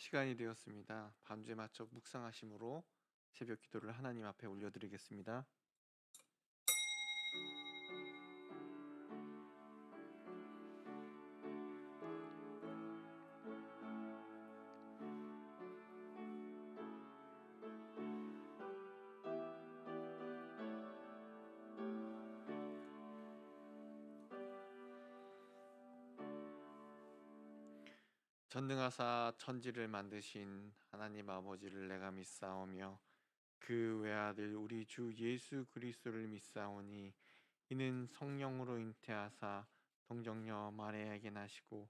시간이 되었습니다. 밤주에 맞춰 묵상하심으로 새벽 기도를 하나님 앞에 올려드리겠습니다. 전능하사 천지를 만드신 하나님 아버지를 내가 믿사오며 그 외아들 우리 주 예수 그리스도를 믿사오니 이는 성령으로 잉태하사 동정녀 마리아에게 나시고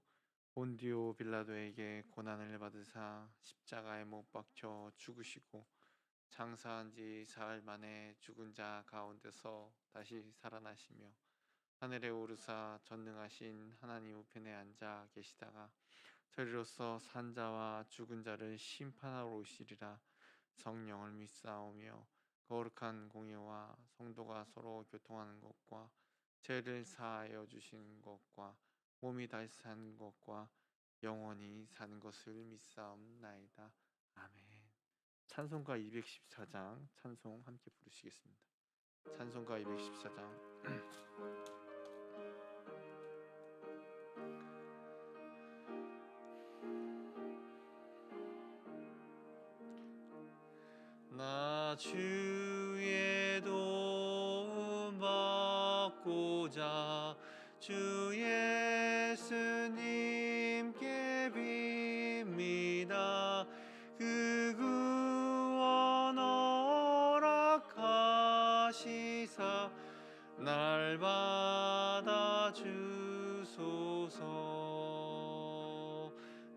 본디오 빌라도에게 고난을 받으사 십자가에 못 박혀 죽으시고 장사한 지 사흘 만에 죽은 자 가운데서 다시 살아나시며 하늘에 오르사 전능하신 하나님 우편에 앉아 계시다가 저리로서 산자와 죽은 자를 심판하러 오시리라. 성령을 믿사오며 거룩한 공예와 성도가 서로 교통하는 것과 죄를 사하여 주신 것과 몸이 다시 사는 것과 영원히 사는 것을 믿사옵나이다. 아멘. 찬송가 214장 찬송 함께 부르시겠습니다. 찬송가 214장 나 주의 도움 받고자 주 예수님께 빕니다. 그 구원 허락하시사 날 받아 주소서.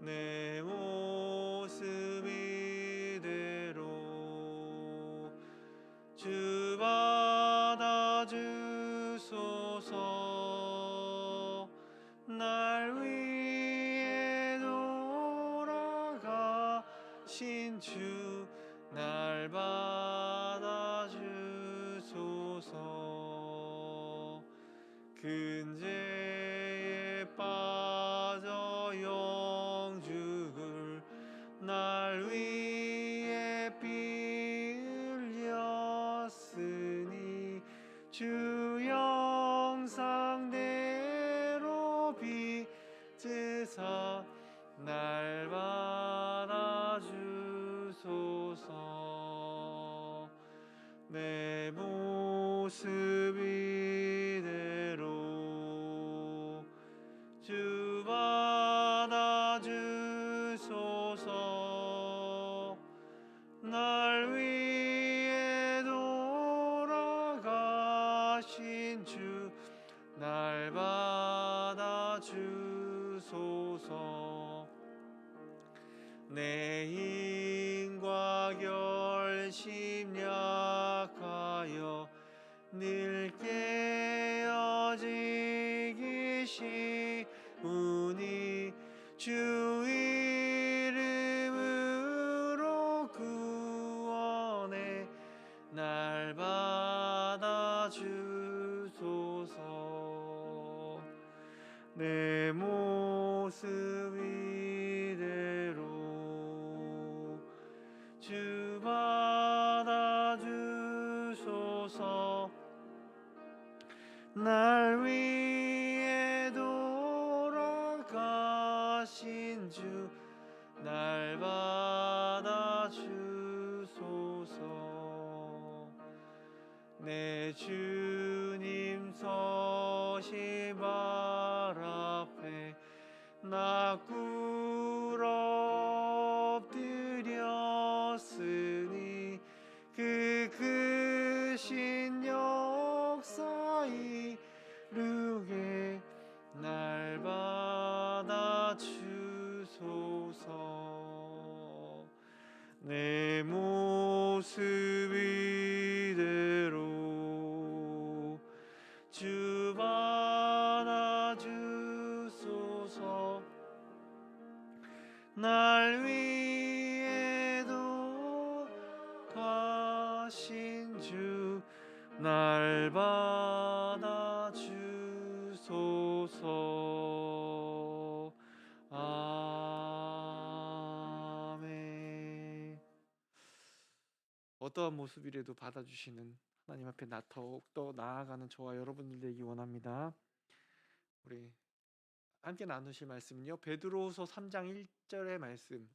내 모습 이대로 주 받아 주소서. 날 위해 돌아가신 주 날 받아 주소서. 근죄에 빠져 영죽을 날 위해 피 흘렸으니 주 형상대로 빚으사 날 받아 주소서. 내 모습 이대로 주 받아 주소서. 날 위해 돌아가신 주 날 받아 주소서. 내 힘과 결심 약하여 늘 깨어지기 쉬우니 주 이름으로 구원해 날 받아 주소서. 내 모습 이대로 주 받아 주소서. 날 위해 돌아가신 주 날 받아 주소서. 내 주님 서신 발 앞에 나 꿇어 엎드렸으니 그 크신 역사 이루게 날 받아 주소서. 내 모습 이대로 주 받아 주소서. 날 위해 돌아가신 주 날 받아 주소서. 아멘. 어떠한 모습이라도 받아주시는 하나님 앞에 더욱더 나아가는 저와 여러분들 되기 원합니다. 우리 함께 나누실 말씀은요, 베드로후서 3장 1절의 말씀,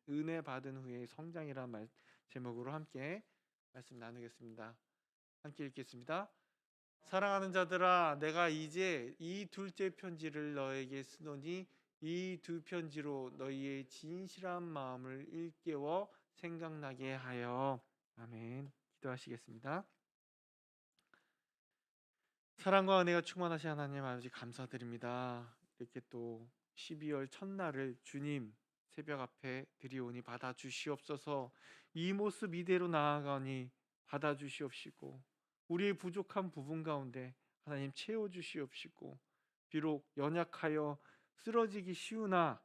은혜 받은 후에 성장이라는 제목으로 함께 말씀 나누겠습니다. 함께 읽겠습니다. 사랑하는 자들아, 내가 이제 이 둘째 편지를 너에게 쓰노니 이 두 편지로 너희의 진실한 마음을 일깨워 생각나게 하여. 아멘. 기도하시겠습니다. 사랑과 은혜가 충만하신 하나님 아버지, 감사드립니다. 이렇게 또 12월 첫날을 주님 새벽 앞에 드리오니 받아주시옵소서. 이 모습 이대로 나아가니 받아주시옵시고, 우리의 부족한 부분 가운데 하나님 채워주시옵시고, 비록 연약하여 쓰러지기 쉬우나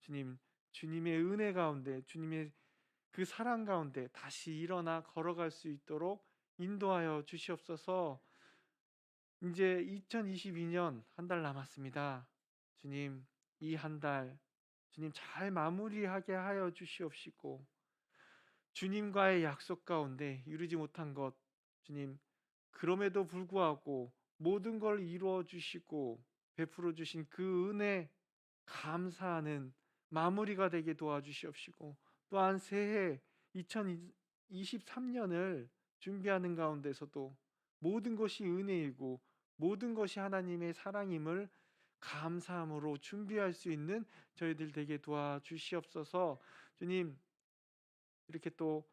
주님, 주님의 은혜 가운데, 주님의 그 사랑 가운데 다시 일어나 걸어갈 수 있도록 인도하여 주시옵소서. 이제 2022년 한 달 남았습니다. 주님, 이 한 달 주님 잘 마무리하게 하여 주시옵시고, 주님과의 약속 가운데 이루지 못한 것, 주님, 그럼에도 불구하고 모든 걸 이루어 주시고 베풀어 주신 그 은혜 감사하는 마무리가 되게 도와주시옵시고, 또한 새해 2023년을 준비하는 가운데서도 모든 것이 은혜이고 모든 것이 하나님의 사랑임을 감사함으로 준비할 수 있는 저희들 되게 도와주시옵소서. 주님, 이렇게 또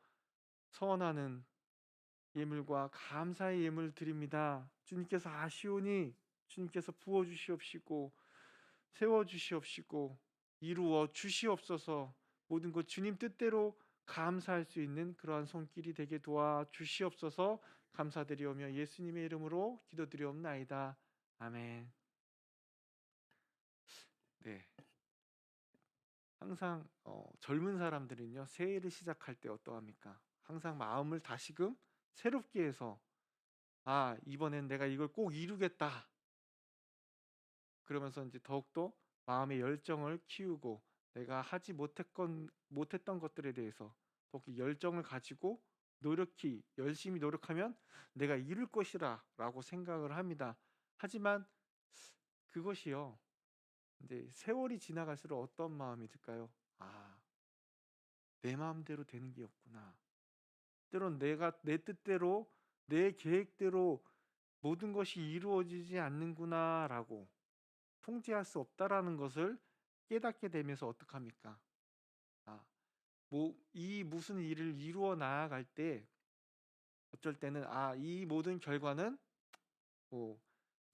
서원하는 예물과 감사의 예물 드립니다. 주님께서 아시오니 주님께서 부어주시옵시고 세워주시옵시고 이루어 주시옵소서. 모든 것 주님 뜻대로 감사할 수 있는 그러한 손길이 되게 도와주시옵소서. 감사드리오며 예수님의 이름으로 기도드리옵나이다. 아멘. 네, 항상 젊은 사람들은요, 새해를 시작할 때 어떠합니까? 항상 마음을 다시금 새롭게 해서, 이번엔 내가 이걸 꼭 이루겠다, 그러면서 이제 더욱더 마음의 열정을 키우고, 내가 하지 못했던 것들에 대해서 더욱이 열정을 가지고 열심히 노력하면 내가 이룰 것이라 라고 생각을 합니다. 하지만 그것이요, 이제 세월이 지나갈수록 어떤 마음이 들까요? 내 마음대로 되는 게 없구나. 때론 내가 내 뜻대로, 내 계획대로 모든 것이 이루어지지 않는구나 라고, 통제할 수 없다라는 것을 깨닫게 되면서 어떡합니까? 이 무슨 일을 이루어 나아갈 때 어쩔 때는 이 모든 결과는, 뭐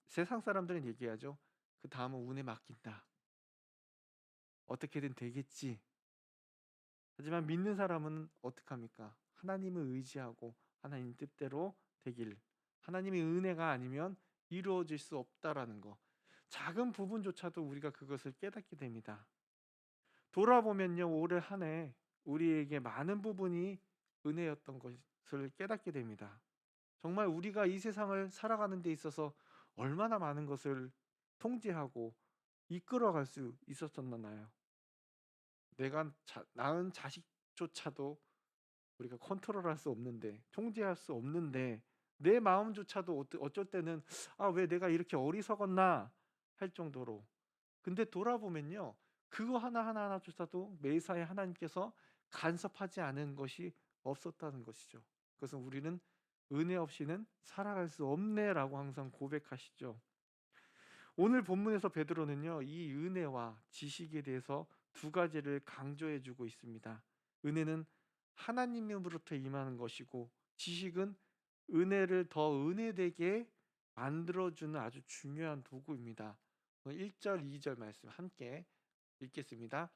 세상 사람들은 얘기하죠. 그 다음은 운에 맡긴다. 어떻게든 되겠지. 하지만 믿는 사람은 어떡합니까? 하나님을 의지하고 하나님 뜻대로 되길, 하나님의 은혜가 아니면 이루어질 수 없다라는 거, 작은 부분조차도 우리가 그것을 깨닫게 됩니다. 돌아보면요, 올해 한 해 우리에게 많은 부분이 은혜였던 것을 깨닫게 됩니다. 정말 우리가 이 세상을 살아가는 데 있어서 얼마나 많은 것을 통제하고 이끌어갈 수 있었었나요? 내가 낳은 자식조차도 우리가 컨트롤할 수 없는데, 통제할 수 없는데, 내 마음조차도 어쩔 때는 왜 내가 이렇게 어리석었나 할 정도로. 근데 돌아보면요, 그거 하나하나조차도 매사에 하나님께서 간섭하지 않은 것이 없었다는 것이죠. 그것은 우리는 은혜 없이는 살아갈 수 없네라고 항상 고백하시죠. 오늘 본문에서 베드로는요, 이 은혜와 지식에 대해서 두 가지를 강조해 주고 있습니다. 은혜는 하나님으로부터 임하는 것이고, 지식은 은혜를 더 은혜되게 만들어주는 아주 중요한 도구입니다. 1절, 2절 말씀 함께 읽겠습니다.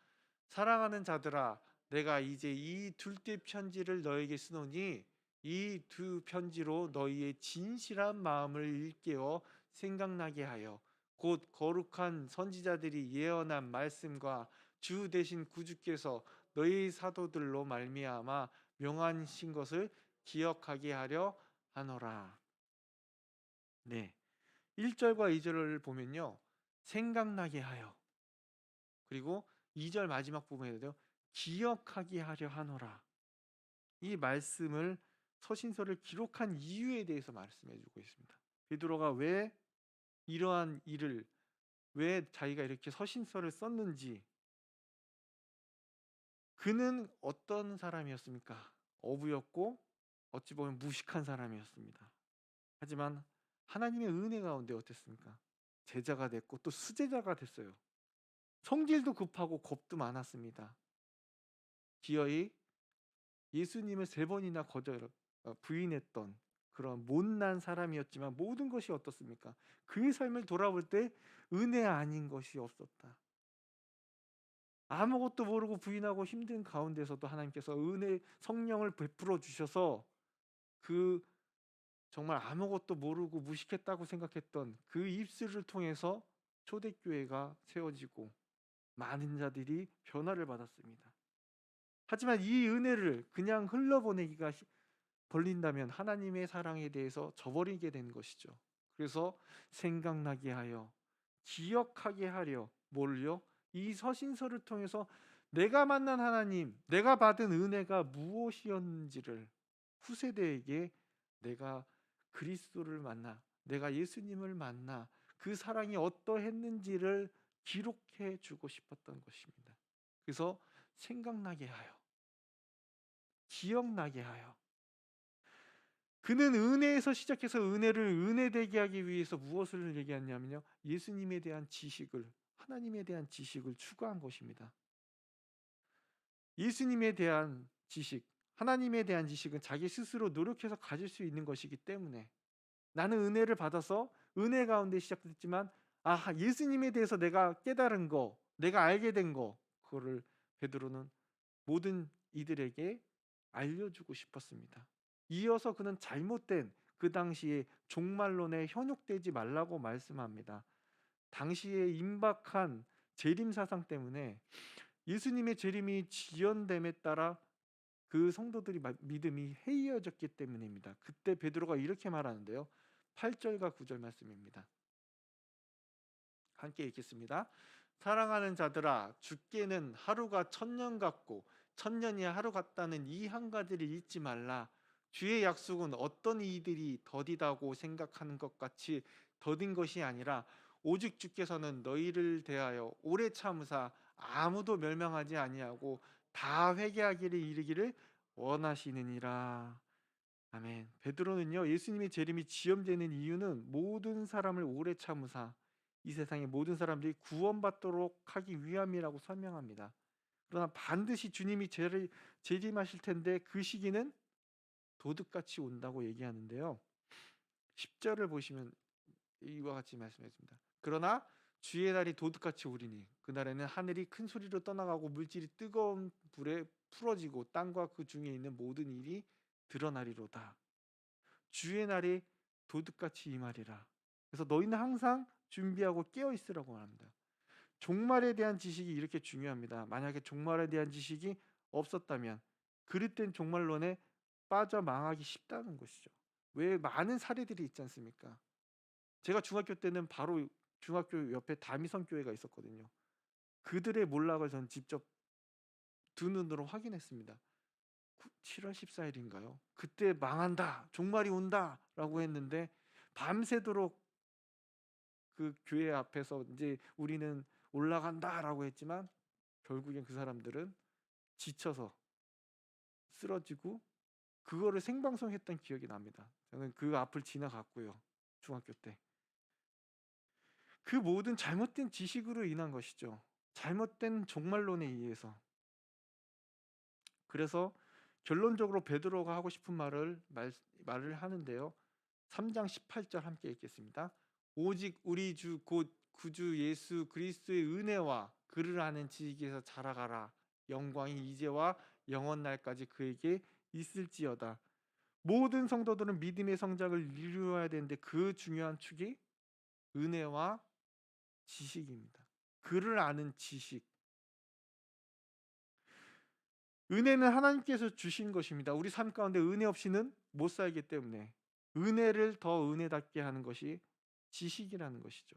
사랑하는 자들아, 내가 이제 이 둘째 편지를 너에게 쓰노니 이 두 편지로 너희의 진실한 마음을 일깨워 생각나게 하여, 곧 거룩한 선지자들이 예언한 말씀과 주 대신 구주께서 너희 사도들로 말미암아 명하신 것을 기억하게 하려 하노라. 네, 1절과 2절을 보면요, 생각나게 하여, 그리고 2절 마지막 부분에도 기억하게 하려 하노라. 이 말씀을 서신서를 기록한 이유에 대해서 말씀해 주고 있습니다. 베드로가 왜 이러한 일을 왜 자기가 이렇게 서신서를 썼는지 그는 어떤 사람이었습니까? 어부였고 어찌 보면 무식한 사람이었습니다. 하지만 하나님의 은혜 가운데 어땠습니까? 제자가 됐고 또 수제자가 됐어요. 성질도 급하고 겁도 많았습니다. 기어이 예수님을 3번이나 부인했던 그런 못난 사람이었지만 모든 것이 어떻습니까? 그의 삶을 돌아볼 때 은혜 아닌 것이 없었다. 아무것도 모르고 부인하고 힘든 가운데서도 하나님께서 은혜 성령을 베풀어 주셔서 그 정말 아무것도 모르고 무식했다고 생각했던 그 입술을 통해서 초대교회가 세워지고 많은 자들이 변화를 받았습니다. 하지만 이 은혜를 그냥 흘러보내기가 벌린다면 하나님의 사랑에 대해서 저버리게 된 것이죠. 그래서 생각나게 하여 기억하게 하려 뭘요? 이 서신서를 통해서 내가 만난 하나님, 내가 받은 은혜가 무엇이었는지를 후세대에게 내가 그리스도를 만나, 내가 예수님을 만나 그 사랑이 어떠했는지를 기록해 주고 싶었던 것입니다. 그래서 생각나게 하여 기억나게 하여 그는 은혜에서 시작해서 은혜를 은혜되게 하기 위해서 무엇을 얘기하냐면요. 예수님에 대한 지식을 하나님에 대한 지식을 추구한 것입니다. 예수님에 대한 지식, 하나님에 대한 지식은 자기 스스로 노력해서 가질 수 있는 것이기 때문에 나는 은혜를 받아서 은혜 가운데 시작됐지만 예수님에 대해서 내가 깨달은 거, 내가 알게 된 거, 그거를 베드로는 모든 이들에게 알려주고 싶었습니다. 이어서 그는 잘못된 그 당시에 종말론에 현혹되지 말라고 말씀합니다. 당시에 임박한 재림 사상 때문에 예수님의 재림이 지연됨에 따라 그 성도들이 믿음이 해이어졌기 때문입니다. 그때 베드로가 이렇게 말하는데요. 8절과 9절 말씀입니다. 함께 읽겠습니다. 사랑하는 자들아, 주께는 하루가 1000년 같고 1000년이 하루 같다는 이 한 가지를 잊지 말라. 주의 약속은 어떤 이들이 더디다고 생각하는 것 같이 더딘 것이 아니라 오직 주께서는 너희를 대하여 오래 참으사 아무도 멸망하지 아니하고 다 회개하기를 이르기를 원하시느니라. 아멘. 베드로는요, 예수님의 재림이 지연되는 이유는 모든 사람을 오래 참으사 이 세상의 모든 사람들이 구원받도록 하기 위함이라고 설명합니다. 그러나 반드시 주님이 재림하실 텐데 그 시기는 도둑같이 온다고 얘기하는데요. 10절을 보시면 이와 같이 말씀했습니다. 그러나 주의 날이 도둑같이 오리니 그날에는 하늘이 큰 소리로 떠나가고 물질이 뜨거운 불에 풀어지고 땅과 그 중에 있는 모든 일이 드러나리로다. 주의 날이 도둑같이 임하리라. 그래서 너희는 항상 준비하고 깨어 있으라고 합니다. 종말에 대한 지식이 이렇게 중요합니다. 만약에 종말에 대한 지식이 없었다면 그릇된 종말론에 빠져 망하기 쉽다는 것이죠. 왜 많은 사례들이 있지 않습니까? 제가 중학교 때는 바로 중학교 옆에 다미성 교회가 있었거든요. 그들의 몰락을 전 직접 두 눈으로 확인했습니다. 7월 14일인가요? 그때 망한다, 종말이 온다라고 했는데 밤새도록 그 교회 앞에서 이제 우리는 올라간다라고 했지만 결국엔 그 사람들은 지쳐서 쓰러지고 그거를 생방송했던 기억이 납니다. 저는 그 앞을 지나갔고요. 중학교 때. 그 모든 잘못된 지식으로 인한 것이죠. 잘못된 종말론에 의해서. 그래서 결론적으로 베드로가 하고 싶은 말을 하는데요. 3장 18절 함께 읽겠습니다. 오직 우리 주 곧 구주 예수 그리스도의 은혜와 그를 아는 지식에서 자라가라. 영광이 이제와 영원 날까지 그에게 있을지어다. 모든 성도들은 믿음의 성장을 이루어야 되는데 그 중요한 축이 은혜와 지식입니다. 그를 아는 지식. 은혜는 하나님께서 주신 것입니다. 우리 삶 가운데 은혜 없이는 못 살기 때문에 은혜를 더 은혜답게 하는 것이 지식이라는 것이죠.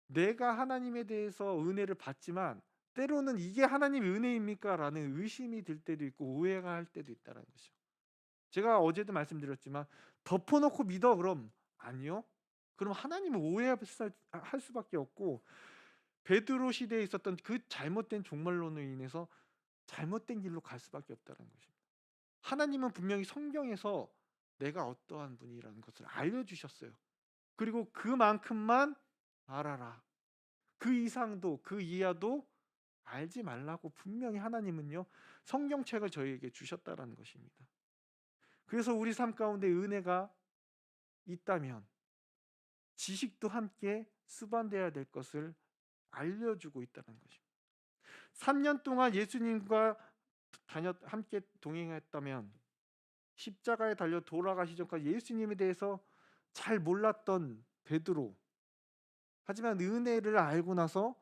내가 하나님에 대해서 은혜를 받지만 때로는 '이게 하나님의 은혜입니까?' 라는 의심이 들 때도 있고 오해가 할 때도 있다는 것이죠. 제가 어제도 말씀드렸지만 "덮어 놓고 믿어." 그럼 아니요. 그럼 하나님은 오해할 할 수밖에 없고 베드로 시대에 있었던 그 잘못된 종말론으로 인해서 잘못된 길로 갈 수밖에 없다는 것입니다. 하나님은 분명히 성경에서 내가 어떠한 분이라는 것을 알려 주셨어요. 그리고 그만큼만 알아라. 그 이상도 그 이하도 알지 말라고 분명히 하나님은요 성경책을 저희에게 주셨다라는 것입니다. 그래서 우리 삶 가운데 은혜가 있다면 지식도 함께 수반돼야 될 것을 알려주고 있다는 것입니다. 3년 동안 예수님과 함께 동행했다면 십자가에 달려 돌아가시 전까지 예수님에 대해서 잘 몰랐던 베드로, 하지만 은혜를 알고 나서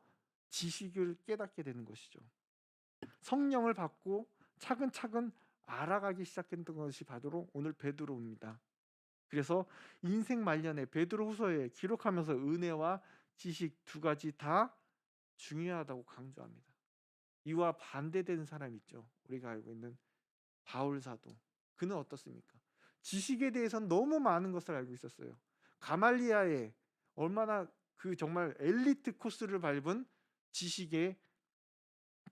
지식을 깨닫게 되는 것이죠. 성령을 받고 차근차근 알아가기 시작했던 것이 바로 오늘 베드로입니다. 그래서 인생 말년에 베드로후서에 기록하면서 은혜와 지식 두 가지 다 중요하다고 강조합니다. 이와 반대되는 사람 있죠. 우리가 알고 있는 바울 사도. 그는 어떻습니까? 지식에 대해서는 너무 많은 것을 알고 있었어요. 가말리아의 얼마나 그 정말 엘리트 코스를 밟은 지식의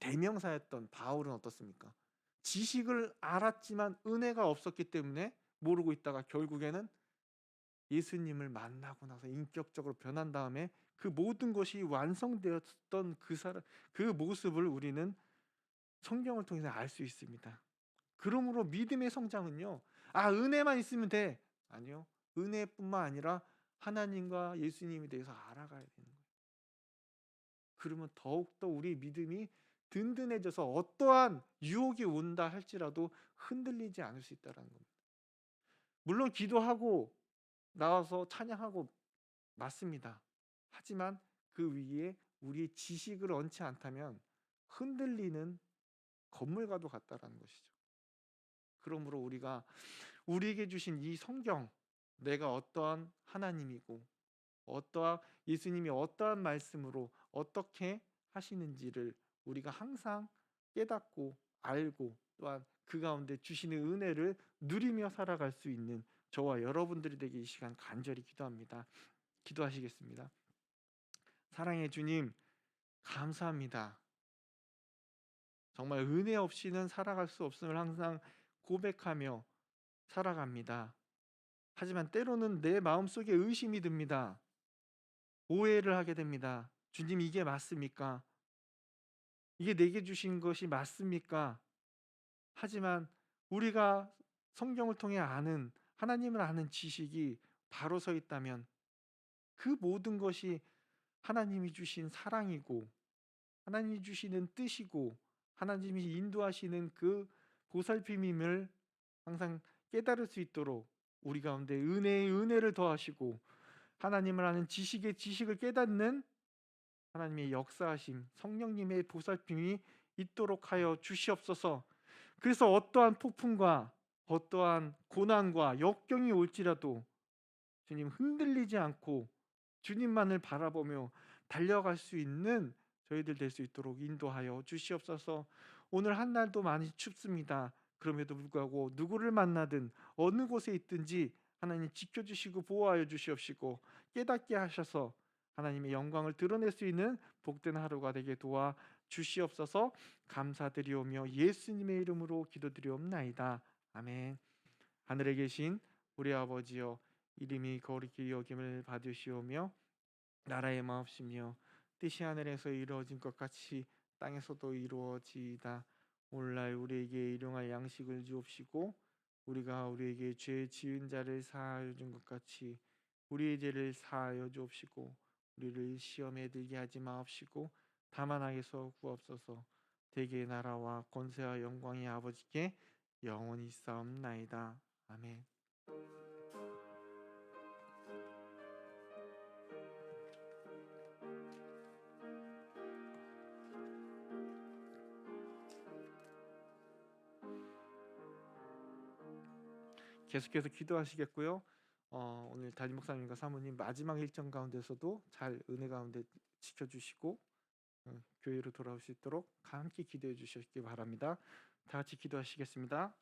대명사였던 바울은 어떻습니까? 지식을 알았지만 은혜가 없었기 때문에 모르고 있다가 결국에는 예수님을 만나고 나서 인격적으로 변한 다음에 그 모든 것이 완성되었던 그 모습을 우리는 성경을 통해서 알 수 있습니다. 그러므로 믿음의 성장은요. 은혜만 있으면 돼. 아니요. 은혜뿐만 아니라 하나님과 예수님에 대해서 알아가야 되는 거예요. 그러면 더욱더 우리 믿음이 든든해져서 어떠한 유혹이 온다 할지라도 흔들리지 않을 수 있다는 겁니다. 물론 기도하고 나와서 찬양하고 맞습니다. 하지만 그 위에 우리의 지식을 얹지 않다면 흔들리는 건물과도 같다라는 것이죠. 그러므로 우리가 우리에게 주신 이 성경, 내가 어떠한 하나님이고 어떠한 예수님이 어떠한 말씀으로 어떻게 하시는지를 우리가 항상 깨닫고 알고 또한 그 가운데 주시는 은혜를 누리며 살아갈 수 있는 저와 여러분들이 되게 이 시간 간절히 기도합니다. 기도하시겠습니다. 사랑의 주님, 감사합니다. 정말 은혜 없이는 살아갈 수 없음을 항상 고백하며 살아갑니다. 하지만 때로는 내 마음속에 의심이 듭니다. 오해를 하게 됩니다. 주님, 이게 맞습니까? 이게 내게 주신 것이 맞습니까? 하지만 우리가 성경을 통해 아는 하나님을 아는 지식이 바로 서 있다면 그 모든 것이 하나님이 주신 사랑이고 하나님이 주시는 뜻이고 하나님이 인도하시는 그 보살핌임을 항상 깨달을 수 있도록 우리 가운데 은혜의 은혜를 더하시고 하나님을 아는 지식의 지식을 깨닫는 하나님의 역사하심 성령님의 보살핌이 있도록 하여 주시옵소서. 그래서 어떠한 폭풍과 어떠한 고난과 역경이 올지라도 주님 흔들리지 않고 주님만을 바라보며 달려갈 수 있는 저희들 될 수 있도록 인도하여 주시옵소서. 오늘 한 날도 많이 춥습니다. 그럼에도 불구하고 누구를 만나든 어느 곳에 있든지 하나님 지켜주시고 보호하여 주시옵시고 깨닫게 하셔서 하나님의 영광을 드러낼 수 있는 복된 하루가 되게 도와 주시옵소서. 감사드리오며 예수님의 이름으로 기도드리옵나이다. 아멘. 하늘에 계신 우리 아버지여, 이름이 거룩히 여김을 받으시오며 나라의 마옵시며 뜻이 하늘에서 이루어진 것 같이 땅에서도 이루어지이다. 오늘날 우리에게 일용할 양식을 주옵시고 우리가 우리에게 죄 지은 자를 사하여 준 것 같이 우리의 죄를 사하여 주옵시고 우리를 시험에 들게 하지 마옵시고 다만 악에서 구하옵소서. 대개의 나라와 권세와 영광이 아버지께 영원히 있사옵나이다. 아멘. 계속해서 기도하시겠고요. 오늘 담임 목사님과 사모님 마지막 일정 가운데서도 잘 은혜 가운데 지켜주시고 교회로 돌아올 수 있도록 함께 기도해 주시기 바랍니다. 다 같이 기도하시겠습니다.